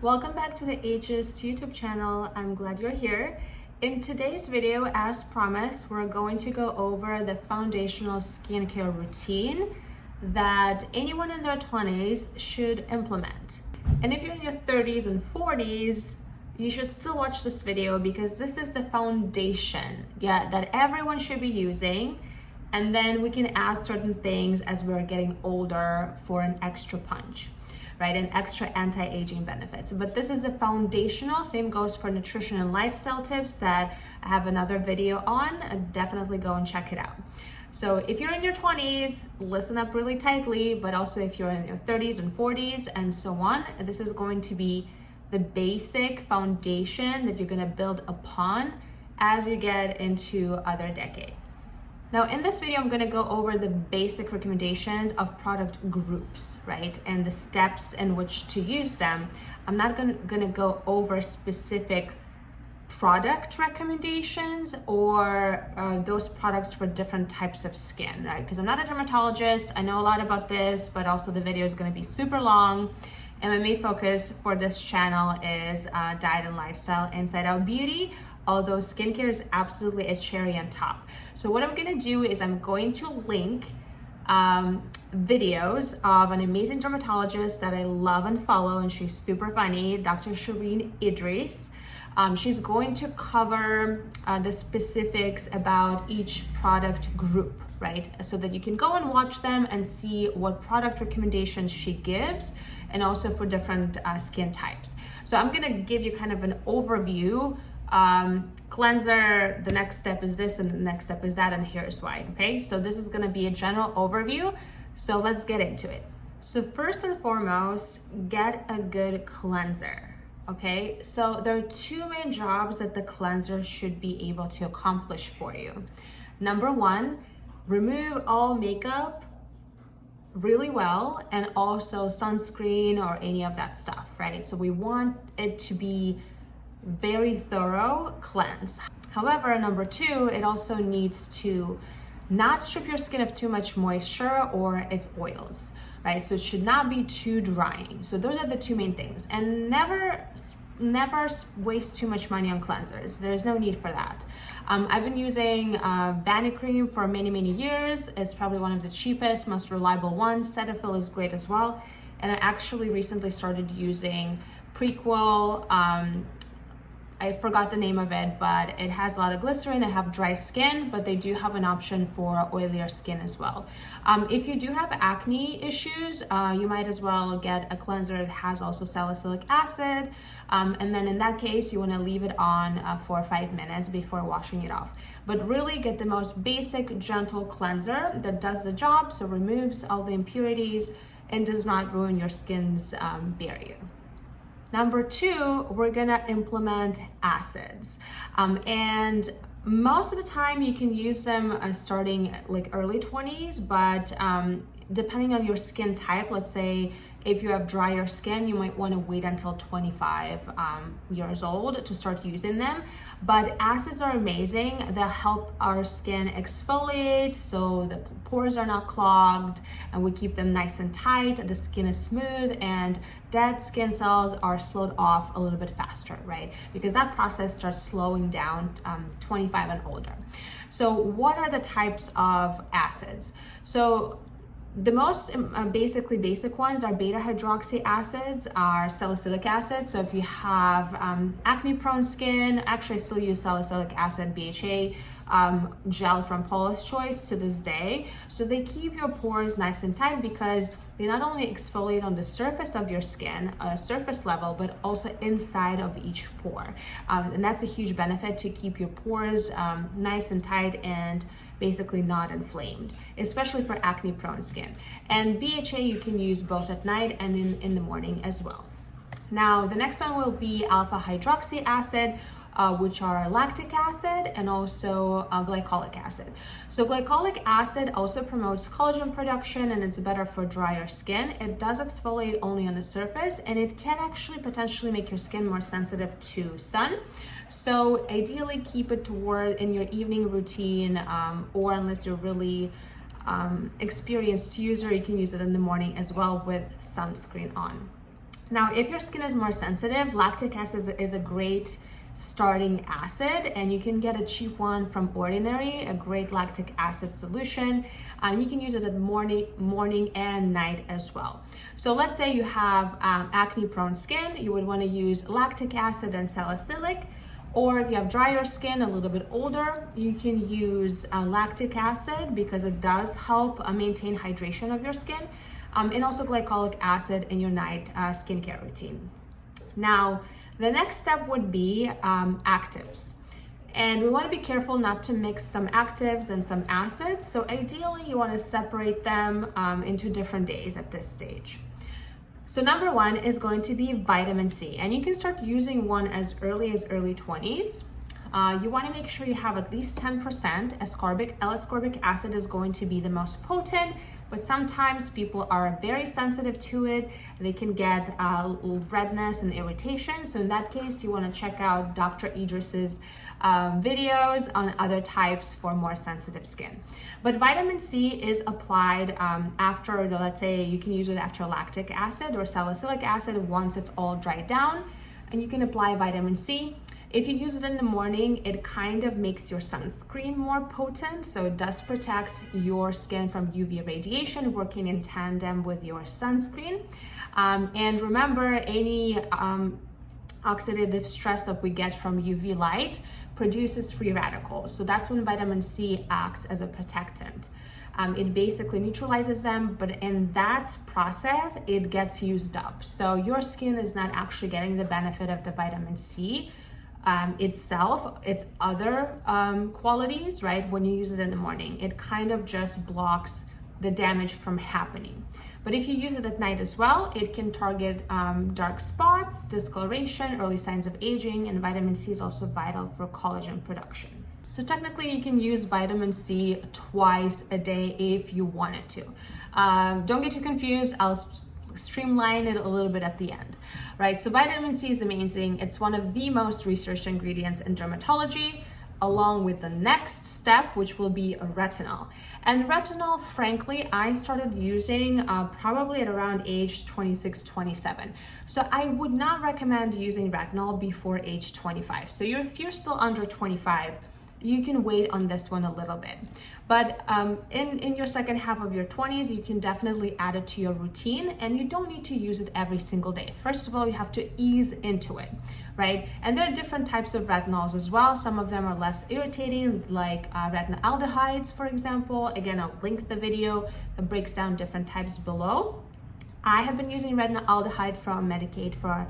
Welcome back to the Ages YouTube channel. I'm glad you're here. In today's video, as promised, we're going to go over the foundational skincare routine that anyone in their 20s should implement. And if you're in your 30s and 40s, you should still watch this video because this is the foundation, that everyone should be using. And then we can add certain things as we're getting older for an extra punch, right? And extra anti-aging benefits. But this is a foundational. Same goes for nutrition and lifestyle tips that I have another video on. Definitely go and check it out. So if you're in your 20s, listen up really tightly, but also if you're in your 30s and 40s and so on, this is going to be the basic foundation that you're gonna build upon as you get into other decades. Now in this video, I'm gonna go over the basic recommendations of product groups, right? And the steps in which to use them. I'm not gonna go over specific product recommendations or those products for different types of skin, right? Because I'm not a dermatologist, I know a lot about this, but also the video is gonna be super long. And my main focus for this channel is diet and lifestyle, inside out beauty, although skincare is absolutely a cherry on top. So what I'm gonna do is I'm going to link videos of an amazing dermatologist that I love and follow, and she's super funny, Dr. Shereen Idriss. She's going to cover the specifics about each product group, right? So that you can go and watch them and see what product recommendations she gives, and also for different skin types. So I'm gonna give you kind of an overview. Cleanser, the next step is this and the next step is that, and here's why, okay? So this is gonna be a general overview, so let's get into it. So first and foremost, get a good cleanser, okay? So there are two main jobs that the cleanser should be able to accomplish for you. Number one, remove all makeup really well, and also sunscreen or any of that stuff, right? So we want it to be very thorough cleanse. However, number two, it also needs to not strip your skin of too much moisture or its oils, right? So it should not be too drying. So those are the two main things. And never waste too much money on cleansers. There's no need for that. I've been using Vanity Cream for many years. It's probably one of the cheapest, most reliable ones. Cetaphil is great as well. And I actually recently started using Prequel. I forgot the name of it, but it has a lot of glycerin. I have dry skin, but they do have an option for oilier skin as well. If you do have acne issues, you might as well get a cleanser that has also salicylic acid. And then in that case, you wanna leave it on for 5 minutes before washing it off. But really get the most basic, gentle cleanser that does the job, so removes all the impurities and does not ruin your skin's barrier. Number two, we're gonna implement acids. And most of the time you can use them starting like early 20s, but depending on your skin type, let's say if you have drier skin, you might want to wait until 25 years old to start using them. But acids are amazing. They help our skin exfoliate, so the pores are not clogged, and we keep them nice and tight. The skin is smooth, and dead skin cells are slowed off a little bit faster, right? Because that process starts slowing down 25 and older. So what are the types of acids? So the most basic ones are beta hydroxy acids, are salicylic acid. So if you have acne prone skin, actually I still use salicylic acid BHA gel from Paula's Choice to this day. So they keep your pores nice and tight because they not only exfoliate on the surface of your skin, surface level, but also inside of each pore. And that's a huge benefit, to keep your pores nice and tight and basically not inflamed, especially for acne prone skin. And BHA you can use both at night and in the morning as well. Now the next one will be alpha hydroxy acid, which are lactic acid and also glycolic acid. So glycolic acid also promotes collagen production, and it's better for drier skin. It does exfoliate only on the surface, and it can actually potentially make your skin more sensitive to sun. So ideally keep it toward in your evening routine, or unless you're really experienced user, you can use it in the morning as well with sunscreen on. Now, if your skin is more sensitive, lactic acid is a great starting acid, and you can get a cheap one from Ordinary, a great lactic acid solution. You can use it at morning and night as well. So let's say you have acne prone skin, you would want to use lactic acid and salicylic. Or if you have drier skin, a little bit older, you can use lactic acid because it does help maintain hydration of your skin, and also glycolic acid in your night skincare routine. Now, the next step would be actives. And we want to be careful not to mix some actives and some acids. So ideally, you want to separate them into different days at this stage. So number one is going to be vitamin C. And you can start using one as early 20s. You want to make sure you have at least 10%. L-ascorbic acid is going to be the most potent, but sometimes people are very sensitive to it. They can get redness and irritation. So in that case, you want to check out Dr. Idriss's videos on other types for more sensitive skin. But vitamin C is applied after, let's say you can use it after lactic acid or salicylic acid once it's all dried down, and you can apply vitamin C. If you use it in the morning, it kind of makes your sunscreen more potent, so it does protect your skin from UV radiation, working in tandem with your sunscreen. And remember, any oxidative stress that we get from UV light produces free radicals. So that's when vitamin C acts as a protectant. It basically neutralizes them, but in that process, it gets used up. So your skin is not actually getting the benefit of the vitamin C itself, its other qualities, right? When you use it in the morning, it kind of just blocks the damage from happening. But if you use it at night as well, it can target dark spots, discoloration, early signs of aging, and vitamin C is also vital for collagen production. So technically you can use vitamin C twice a day if you wanted to. Don't get too confused. I'll streamline it a little bit at the end, right? So vitamin C is amazing. It's one of the most researched ingredients in dermatology, along with the next step, which will be retinol. And retinol, frankly, I started using probably at around age 26, 27. So I would not recommend using retinol before age 25. So if you're still under 25, you can wait on this one a little bit. But in your second half of your 20s, you can definitely add it to your routine, and you don't need to use it every single day. First of all, you have to ease into it, right? And there are different types of retinols as well. Some of them are less irritating, like retinaldehydes, for example. Again, I'll link the video that breaks down different types below. I have been using retinaldehyde from Medicaid for a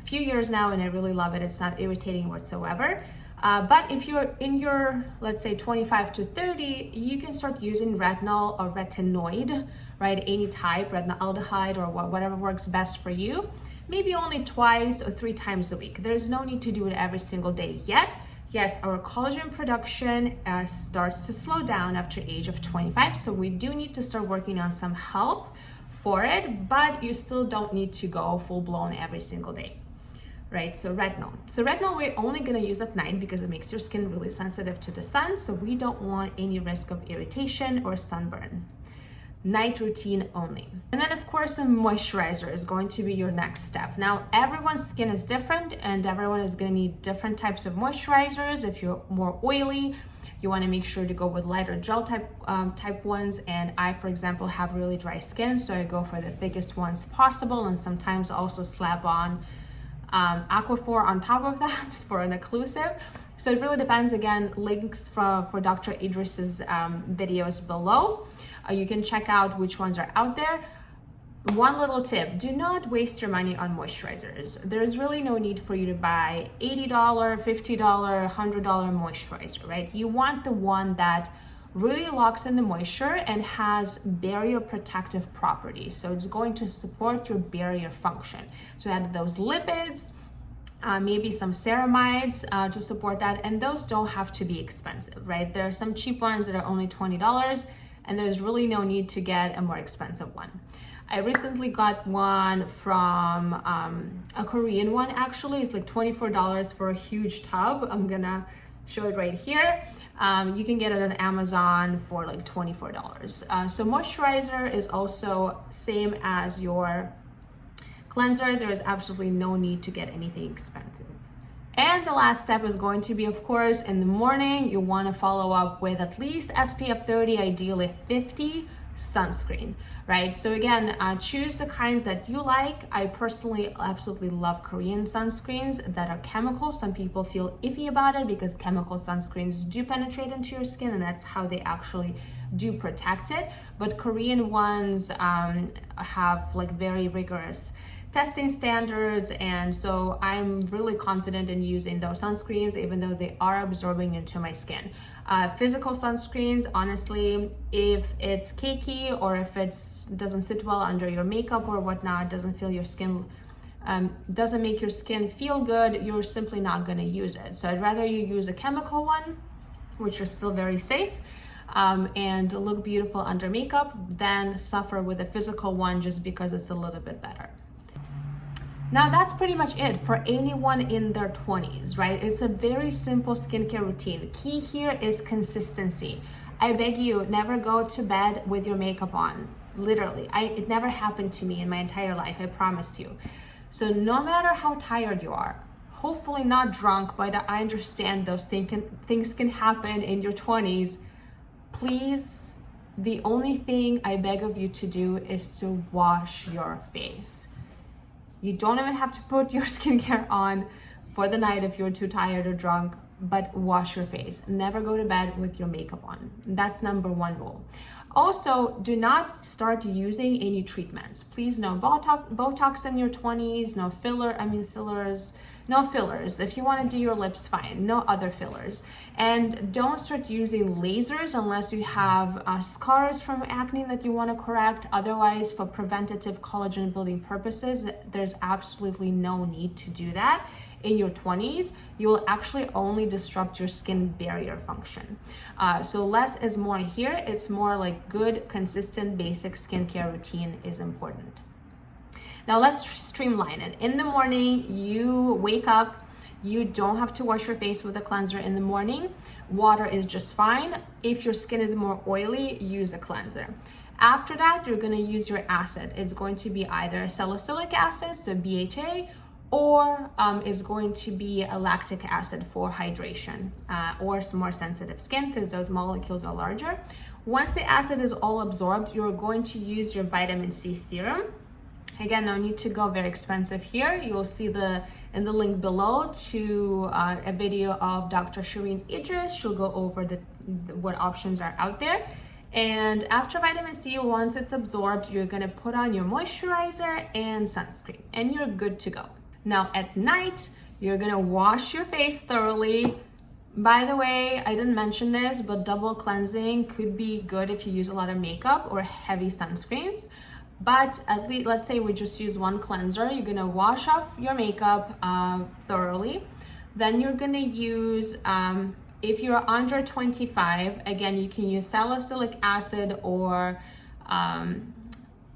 few years now, and I really love it. It's not irritating whatsoever. But if you're in your, let's say 25 to 30, you can start using retinol or retinoid, right? Any type, retinaldehyde or whatever works best for you. Maybe only twice or 3 times a week. There's no need to do it every single day yet. Yes, our collagen production starts to slow down after age of 25. So we do need to start working on some help for it, but you still don't need to go full blown every single day. Right, so retinol we're only going to use at night because it makes your skin really sensitive to the sun, so we don't want any risk of irritation or sunburn. Night routine only. And then of course a moisturizer is going to be your next step. Now everyone's skin is different and everyone is going to need different types of moisturizers. If you're more oily, you want to make sure to go with lighter gel type ones, and I, for example, have really dry skin, so I go for the thickest ones possible, and sometimes also slap on Aquaphor on top of that for an occlusive. So it really depends. Again, links for Dr. Idriss's videos below. You can check out which ones are out there. One little tip, do not waste your money on moisturizers. There's really no need for you to buy $80, $50, $100 moisturizer, right? You want the one that really locks in the moisture and has barrier protective properties. So it's going to support your barrier function. So add those lipids, maybe some ceramides to support that. And those don't have to be expensive, right? There are some cheap ones that are only $20, and there's really no need to get a more expensive one. I recently got one from a Korean one, actually. It's like $24 for a huge tub. I'm gonna show it right here. You can get it on Amazon for like $24. So moisturizer is also same as your cleanser, there is absolutely no need to get anything expensive. And the last step is going to be, of course, in the morning, you want to follow up with at least SPF 30, ideally 50 sunscreen, right? So again, choose the kinds that you like. I personally absolutely love Korean sunscreens that are chemical. Some people feel iffy about it because chemical sunscreens do penetrate into your skin, and that's how they actually do protect it. But Korean ones have like very rigorous testing standards, and so I'm really confident in using those sunscreens, even though they are absorbing into my skin. Physical sunscreens, honestly, if it's cakey or if it doesn't sit well under your makeup or whatnot, doesn't feel your skin, doesn't make your skin feel good, you're simply not going to use it. So I'd rather you use a chemical one, which are still very safe, and look beautiful under makeup, than suffer with a physical one just because it's a little bit better. Now that's pretty much it for anyone in their 20s, right? It's a very simple skincare routine. Key here is consistency. I beg you, never go to bed with your makeup on. Literally, it never happened to me in my entire life, I promise you. So no matter how tired you are, hopefully not drunk, but I understand those things can happen in your 20s. Please, the only thing I beg of you to do is to wash your face. You don't even have to put your skincare on for the night if you're too tired or drunk, but wash your face. Never go to bed with your makeup on. That's number one rule. Also, do not start using any treatments. Please, no Botox in your 20s, no fillers. No fillers. If you want to do your lips, fine. No other fillers. And don't start using lasers unless you have scars from acne that you want to correct. Otherwise, for preventative collagen building purposes, there's absolutely no need to do that. In your 20s, you will actually only disrupt your skin barrier function. So less is more here. It's more like good, consistent, basic skincare routine is important. Now let's streamline it. In the morning, you wake up, you don't have to wash your face with a cleanser in the morning. Water is just fine. If your skin is more oily, use a cleanser. After that, you're gonna use your acid. It's going to be either salicylic acid, so BHA, or is going to be a lactic acid for hydration, or some more sensitive skin because those molecules are larger. Once the acid is all absorbed, you're going to use your vitamin C serum. Again, no need to go very expensive here. You'll see in the link below to a video of Dr. Shereen Idriss. She'll go over what options are out there. And after vitamin C, once it's absorbed, you're gonna put on your moisturizer and sunscreen, and you're good to go. Now at night, you're gonna wash your face thoroughly. By the way, I didn't mention this, but double cleansing could be good if you use a lot of makeup or heavy sunscreens. But at least, let's say we just use one cleanser. You're gonna wash off your makeup thoroughly. Then you're gonna use, if you're under 25, again, you can use salicylic acid, or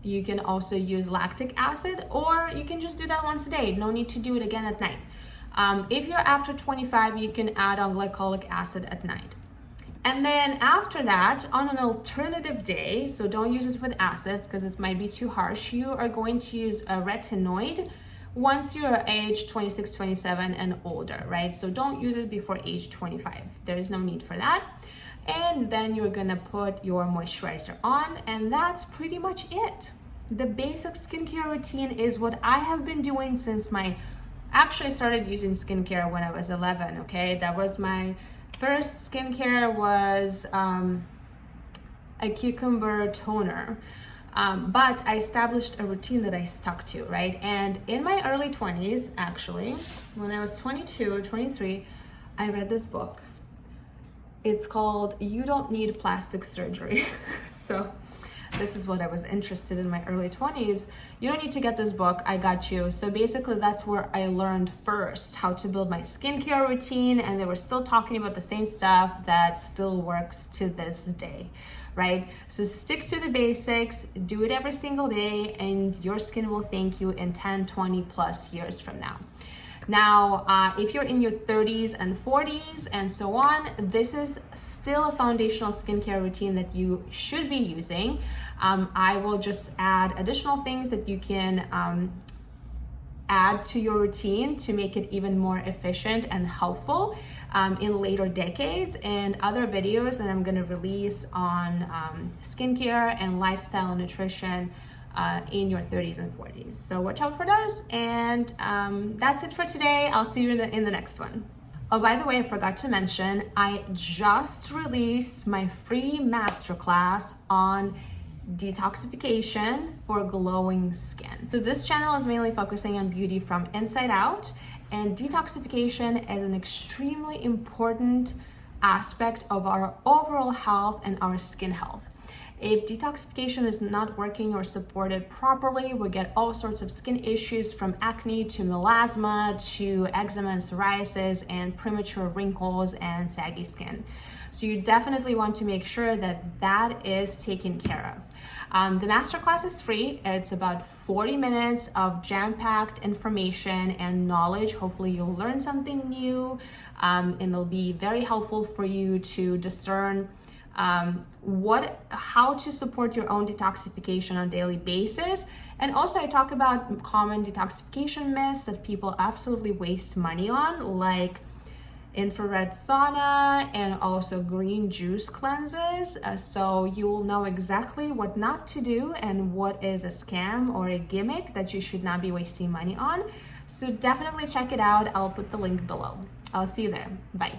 you can also use lactic acid, or you can just do that once a day. No need to do it again at night. If you're after 25, you can add on glycolic acid at night. And then after that, on an alternative day, so don't use it with acids because it might be too harsh, you are going to use a retinoid once you're age 26, 27 and older, right? So don't use it before age 25. There is no need for that. And then you're gonna put your moisturizer on, and that's pretty much it. The basic skincare routine is what I have been doing since actually started using skincare when I was 11, okay? That was my first skincare, was a cucumber toner. But I established a routine that I stuck to, right? And in my early 20s, actually, when I was 22 or 23, I read this book. It's called You Don't Need Plastic Surgery. So this is what I was interested in my early 20s. You don't need to get this book, I got you. So basically that's where I learned first how to build my skincare routine, and they were still talking about the same stuff that still works to this day, right? So stick to the basics, do it every single day, and your skin will thank you in 10, 20 plus years from now. Now, if you're in your 30s and 40s and so on, this is still a foundational skincare routine that you should be using. I will just add additional things that you can add to your routine to make it even more efficient and helpful in later decades, and other videos that I'm going to release on skincare and lifestyle and nutrition in your 30s and 40s. So watch out for those. And that's it for today. I'll see you in the next one. Oh, by the way, I forgot to mention, I just released my free masterclass on detoxification for glowing skin. So this channel is mainly focusing on beauty from inside out, and detoxification is an extremely important aspect of our overall health and our skin health. If detoxification is not working or supported properly, we get all sorts of skin issues, from acne to melasma to eczema and psoriasis and premature wrinkles and saggy skin. So you definitely want to make sure that that is taken care of. The masterclass is free. It's about 40 minutes of jam-packed information and knowledge. Hopefully you'll learn something new, and it'll be very helpful for you to discern how to support your own detoxification on a daily basis. And also I talk about common detoxification myths that people absolutely waste money on, like infrared sauna and also green juice cleanses. So you will know exactly what not to do and what is a scam or a gimmick that you should not be wasting money on. So definitely check it out. I'll put the link below. I'll see you there. Bye.